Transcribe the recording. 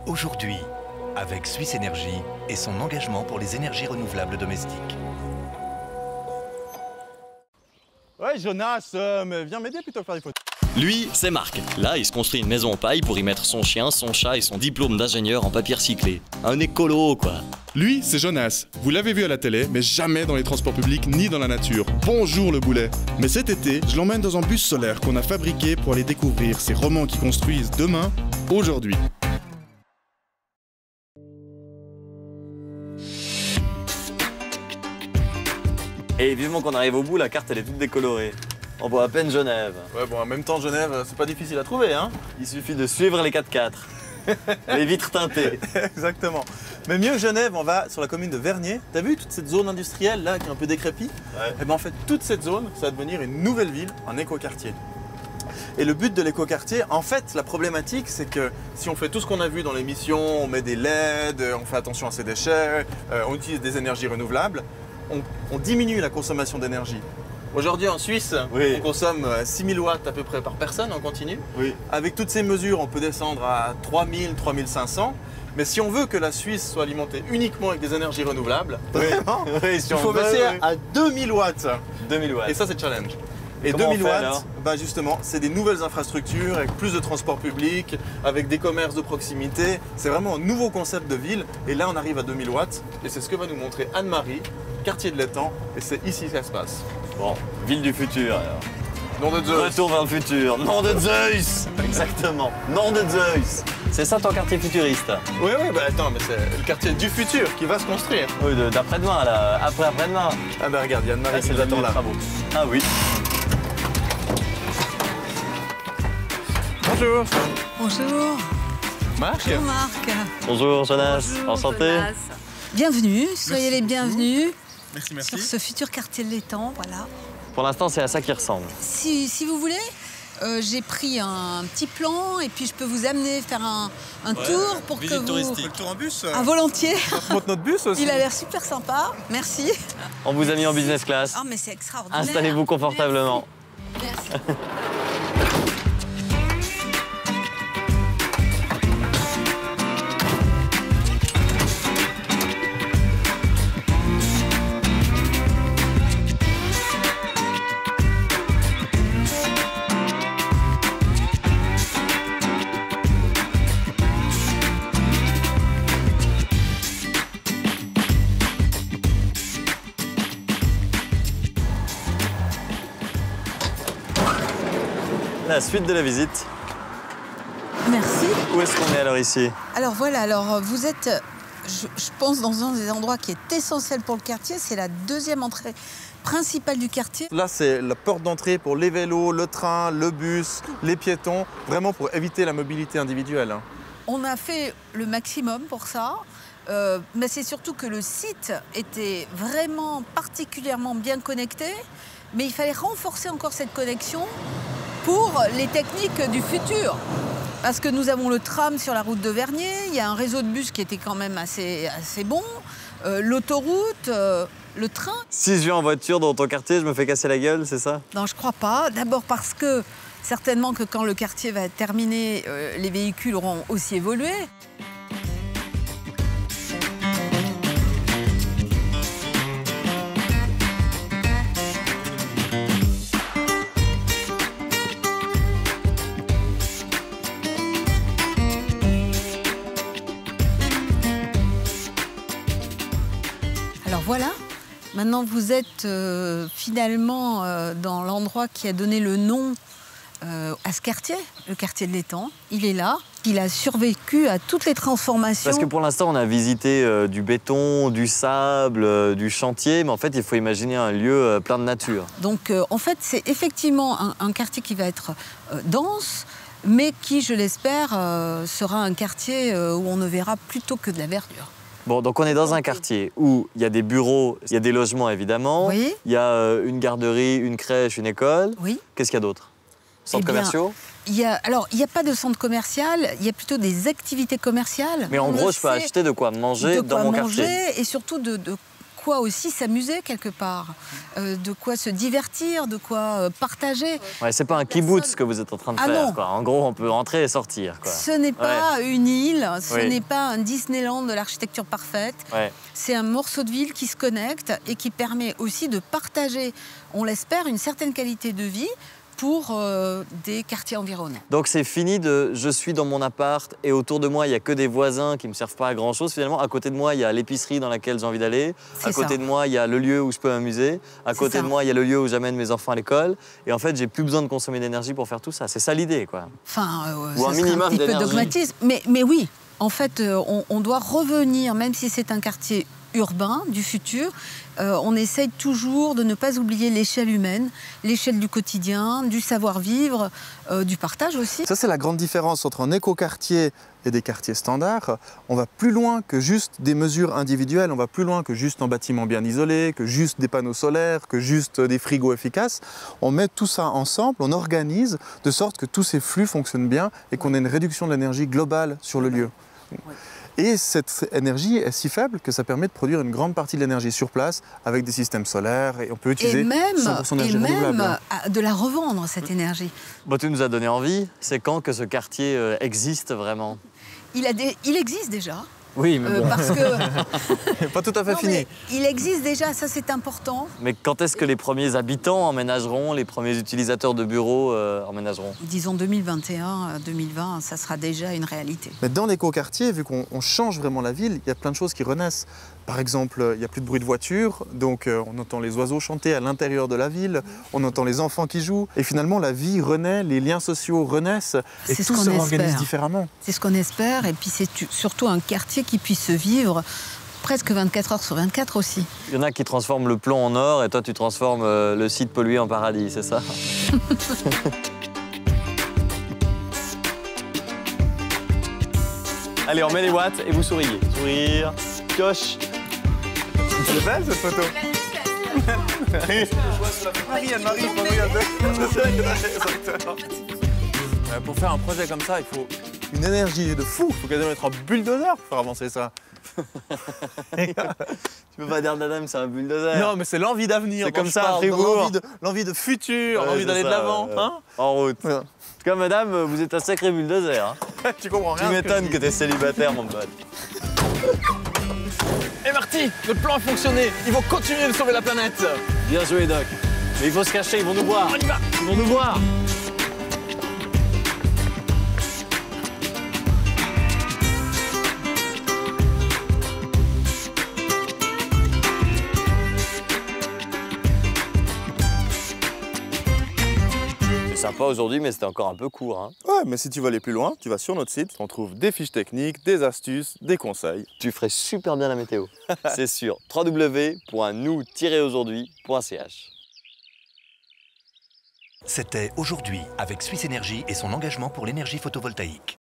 Aujourd'hui, avec Suisse Énergie et son engagement pour les énergies renouvelables domestiques. Ouais, Jonas, mais viens m'aider plutôt que faire des photos. Lui, c'est Marc. Là, il se construit une maison en paille pour y mettre son chien, son chat et son diplôme d'ingénieur en papier recyclé. Un écolo, quoi. Lui, c'est Jonas. Vous l'avez vu à la télé, mais jamais dans les transports publics ni dans la nature. Bonjour le boulet. Mais cet été, je l'emmène dans un bus solaire qu'on a fabriqué pour aller découvrir ces romans qui construisent demain, aujourd'hui. Et vivement qu'on arrive au bout, la carte elle est toute décolorée. On voit à peine Genève. Ouais, bon, en même temps, Genève, c'est pas difficile à trouver, hein. Il suffit de suivre les 4x4. Les vitres teintées. Exactement. Mais mieux Genève, on va sur la commune de Vernier. T'as vu toute cette zone industrielle là qui est un peu décrépite? Ouais. Et ben en fait, toute cette zone, ça va devenir une nouvelle ville, un écoquartier. Et le but de l'écoquartier, en fait, la problématique, c'est que si on fait tout ce qu'on a vu dans l'émission, on met des LED, on fait attention à ses déchets, on utilise des énergies renouvelables, on diminue la consommation d'énergie. Aujourd'hui en Suisse, Oui. on consomme 6000 watts à peu près par personne en continu. Oui. Avec toutes ces mesures, on peut descendre à 3000, 3500. Mais si on veut que la Suisse soit alimentée uniquement avec des énergies renouvelables, vraiment, Oui, si il faut baisser à 2000 watts. 2000 watts. Et ça, c'est le challenge. Et Comment 2000 on fait, watts, alors bah justement, c'est des nouvelles infrastructures avec plus de transports publics, avec des commerces de proximité. C'est vraiment un nouveau concept de ville. Et là, on arrive à 2000 watts. Et c'est ce que va nous montrer Anne-Marie, quartier de l'Étang. Et c'est ici que ça se passe. Bon, ville du futur alors. Nom de Zeus. Retour vers le futur. Nom de Zeus. Exactement. Nom de Zeus. C'est ça ton quartier futuriste? Oui, oui, bah attends, mais c'est le quartier du futur qui va se construire. Oui, d'après-demain là. Après-demain. Ah bah regarde, il y a Anne-Marie Là, qui c'est nous le attend là. travaux. Ah oui. Bonjour. Bonjour. Marc. Bonjour Marc. Bonjour Jonas. Bonjour, Enchanté. Jonas. Bienvenue, soyez les bienvenus Merci, sur ce futur quartier de l'Étang, voilà. Pour l'instant, c'est à ça qu'il ressemble. Si vous voulez, j'ai pris un petit plan et puis je peux vous amener faire un tour pour que vous... Le tour en bus. Un volontiers. On monte notre bus aussi. Il a l'air super sympa, merci. On vous a mis en business class. Oh mais c'est extraordinaire. Installez-vous confortablement. Merci. La suite de la visite. Merci. Où est-ce qu'on est alors ici? Alors voilà, alors vous êtes, je pense, dans un des endroits qui est essentiel pour le quartier. C'est la deuxième entrée principale du quartier. Là, c'est la porte d'entrée pour les vélos, le train, le bus, les piétons, vraiment pour éviter la mobilité individuelle. On a fait le maximum pour ça, mais c'est surtout que le site était vraiment particulièrement bien connecté, mais il fallait renforcer encore cette connexion pour les techniques du futur. Parce que nous avons le tram sur la route de Vernier, il y a un réseau de bus qui était quand même assez bon, l'autoroute, le train. Si je viens en voiture dans ton quartier, je me fais casser la gueule, c'est ça? Non, je crois pas. D'abord parce que certainement que quand le quartier va être terminé, les véhicules auront aussi évolué. Alors voilà, maintenant vous êtes finalement dans l'endroit qui a donné le nom à ce quartier, le quartier de l'Étang. Il est là, il a survécu à toutes les transformations. Parce que pour l'instant, on a visité du béton, du sable, du chantier, mais en fait, il faut imaginer un lieu plein de nature. Donc en fait, c'est effectivement un quartier qui va être dense, mais qui, je l'espère, sera un quartier où on ne verra plutôt que de la verdure. Bon, donc on est dans un quartier où il y a des bureaux, il y a des logements évidemment, Oui. il y a une garderie, une crèche, une école. Oui. Qu'est-ce qu'il y a d'autre? Centres Eh bien, commerciaux? Alors, il n'y a pas de centre commercial, il y a plutôt des activités commerciales. Mais en On gros, le je peux sait, acheter de quoi manger de dans quoi mon manger quartier. et surtout de quoi aussi s'amuser quelque part, de quoi se divertir, de quoi partager. Ouais, c'est pas un kibbutz que vous êtes en train de faire, non. quoi. En gros, on peut rentrer et sortir, quoi. Ce n'est pas une île, ce Oui. n'est pas un Disneyland de l'architecture parfaite. Ouais. C'est un morceau de ville qui se connecte et qui permet aussi de partager, on l'espère, une certaine qualité de vie pour des quartiers environnants. Donc c'est fini de je suis dans mon appart et autour de moi il n'y a que des voisins qui ne me servent pas à grand chose. Finalement, à côté de moi il y a l'épicerie dans laquelle j'ai envie d'aller. À côté de moi il y a le lieu où je peux m'amuser. À côté de moi il y a le lieu où j'amène mes enfants à l'école. Et en fait j'ai plus besoin de consommer d'énergie pour faire tout ça. C'est ça l'idée, quoi. Enfin, Ou un ça serait minimum un petit peu d'énergie. dogmatisme. Mais oui, en fait, on doit revenir, même si c'est un quartier urbain du futur, on essaye toujours de ne pas oublier l'échelle humaine, l'échelle du quotidien, du savoir-vivre, du partage aussi. Ça, c'est la grande différence entre un écoquartier et des quartiers standards. On va plus loin que juste des mesures individuelles, on va plus loin que juste un bâtiment bien isolé, que juste des panneaux solaires, que juste des frigos efficaces. On met tout ça ensemble, on organise de sorte que tous ces flux fonctionnent bien et qu'on ait une réduction de l'énergie globale sur le lieu. Et cette énergie est si faible que ça permet de produire une grande partie de l'énergie sur place avec des systèmes solaires et on peut utiliser 100% d'énergie renouvelable. De la revendre, cette énergie. Bon, tu nous as donné envie. C'est quand que ce quartier existe vraiment? Il existe déjà. Oui, mais bon. Parce que... Pas tout à fait Non, fini. mais il existe déjà, ça c'est important. Mais quand est-ce que les premiers habitants emménageront, les premiers utilisateurs de bureaux emménageront? Disons 2021, 2020, ça sera déjà une réalité. Mais dans l'écoquartier, vu qu'on change vraiment la ville, il y a plein de choses qui renaissent. Par exemple, il n'y a plus de bruit de voiture, donc on entend les oiseaux chanter à l'intérieur de la ville, on entend les enfants qui jouent, et finalement la vie renaît, les liens sociaux renaissent, et C'est ce tout qu'on se réorganise espère. différemment. C'est ce qu'on espère, et puis c'est surtout un quartier qui puisse se vivre presque 24 heures sur 24 aussi. Il y en a qui transforment le plomb en or et toi tu transformes le site pollué en paradis, c'est ça? Allez, on met les watts et vous souriez. Sourire, coche. C'est belle cette photo. Marie, pour faire un projet comme ça, il faut une énergie de fou. Il faut quasiment être un bulldozer pour faire avancer ça. Tu peux pas dire d'Adam, c'est un bulldozer. Non, mais c'est l'envie d'avenir. C'est dont comme je ça à parle, Fribourg. l'envie de futur, Ouais, l'envie c'est d'aller de ça, l'avant. Hein En route. Ouais. En tout cas, madame, vous êtes un sacré bulldozer. Hein. Tu comprends Tu rien. m'étonnes que t'es célibataire, mon pote. Et Marty, notre plan a fonctionné. Ils vont continuer de sauver la planète. Bien joué, Doc. Mais il faut se cacher, ils vont nous voir. On y va. Ils vont nous voir. C'est sympa aujourd'hui, mais c'était encore un peu court. Hein. Ouais, mais si tu veux aller plus loin, tu vas sur notre site. On trouve des fiches techniques, des astuces, des conseils. Tu ferais super bien la météo. C'est sûr. www.nous-aujourd'hui.ch. C'était Aujourd'hui avec Suisse Énergie et son engagement pour l'énergie photovoltaïque.